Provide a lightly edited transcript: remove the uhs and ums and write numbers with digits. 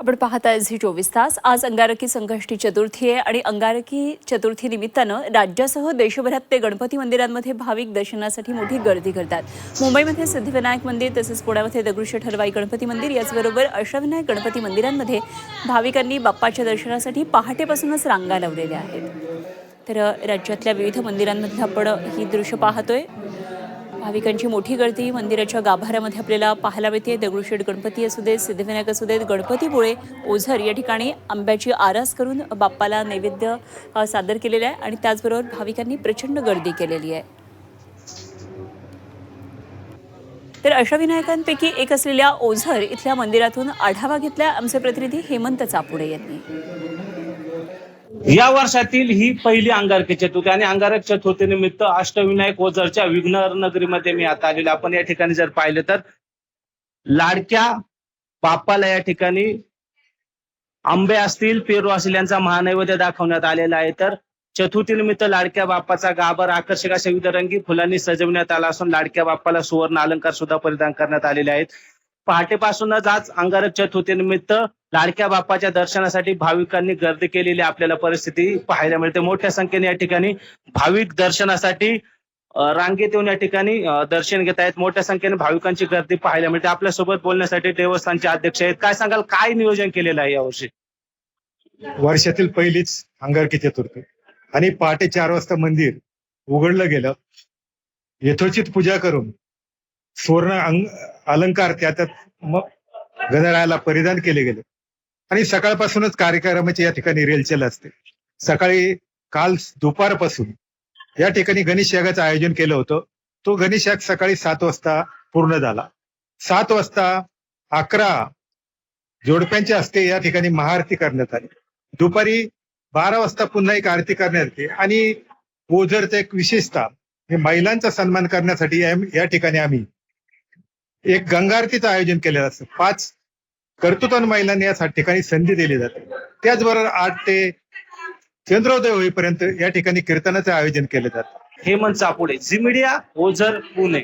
आपण पाहताय झी 24 तास। आज अंगारकी संकष्टी चतुर्थी आहे आणि अंगारकी चतुर्थी निमित्तानं राज्यासह देशभरात ते गणपती मंदिरांमध्ये भाविक दर्शनासाठी मोठी गर्दी करतात। मुंबईमध्ये सिद्धिविनायक मंदिर तसेच पुण्यामध्ये दगडूशेठ हलवाई गणपती मंदिर याचबरोबर अष्टविनायक गणपती मंदिरांमध्ये भाविकांनी बाप्पाच्या दर्शनासाठी पहाटेपासूनच रांगा लावलेल्या आहेत। तर राज्यातल्या विविध मंदिरांमध्ये आपण ही दृश्य पाहतोय। भाविकांची मोठी गर्दी मंदिराच्या गाभाऱ्यामध्ये आपल्याला पाहायला मिळते। दगडूशेठ गणपती असू देत, सिद्धिविनायक असू देत, गणपतीपुळे ओझर या ठिकाणी आंब्याची आरास करून बाप्पाला नैवेद्य सादर केलेला आहे आणि त्याचबरोबर भाविकांनी प्रचंड गर्दी केलेली आहे। तर अष्टविनायकांपैकी एक असलेल्या ओझर इथल्या मंदिरातून आढावा घेतला आमचे प्रतिनिधी हेमंत चापुडे यांनी। या वर्षातील ही पहिली अंगारकी चतुर्थी आणि अंगारक चतुर्थीनिमित्त अष्टविनायक ओझरच्या विघ्नहर नगरीमध्ये मी आता आलेलो। आपण या ठिकाणी जर पाहिलं तर लाडक्या बाप्पाला या ठिकाणी आंबे असतील, पेरू असतील यांचा महानैवेद्य दाखवण्यात आलेला आहे। तर चतुर्थीनिमित्त लाडक्या बाप्पाचा गाभार आकर्षक अशा विविध फुलांनी सजवण्यात आला असून लाडक्या बाप्पाला सुवर्ण अलंकार सुद्धा परिधान करण्यात आलेले आहेत। पहाटेपासूनच आज अंगारक चतुर्थीनिमित्त लाडक्या बाप्पाच्या दर्शनासाठी भाविकांनी गर्दी केलेली आपल्याला परिस्थिती पाहायला मिळते। मोठ्या संख्येने या ठिकाणी भाविक दर्शनासाठी रांगेत येऊन या ठिकाणी दर्शन घेत आहेत। मोठ्या संख्येने भाविकांची गर्दी पाहायला मिळते। आपल्यासोबत बोलण्यासाठी देवस्थानचे अध्यक्ष आहेत। काय सांगाल, काय नियोजन केलेलं आहे यावर्षी? वर्षातील पहिलीच अंगारकी चतुर्थी आणि पहाटे 4 वाजता मंदिर उघडलं गेलं। यथोचित पूजा करून सुवर्ण अलंकार त्यात मग गणरायाला परिधान केले गेले आणि सकाळपासूनच कार्यक्रमाची या ठिकाणी रेलचेल असते। सकाळी काल दुपारपासून या ठिकाणी गणेश यागाचं आयोजन केलं होतं। तो गणेश याग सकाळी 7 वाजता पूर्ण झाला। 7 वाजता 11 जोडप्यांच्या हस्ते या ठिकाणी महाआरती करण्यात आली। दुपारी 12 वाजता पुन्हा एक आरती करण्यात आली आणि ओझरचा एक विशेषता हे महिलांचा सन्मान करण्यासाठी या ठिकाणी आम्ही एक गंगा आरतीचं आयोजन केलेलं असतं। 5 कर्तृत्वान महिलांनी या ठिकाणी संधी दिली जाते। त्याचबरोबर 8 ते चंद्रोदय होईपर्यंत या ठिकाणी कीर्तनाचं आयोजन केलं जातं। हेमंत चापुडे, झी मीडिया, ओझर, पुणे।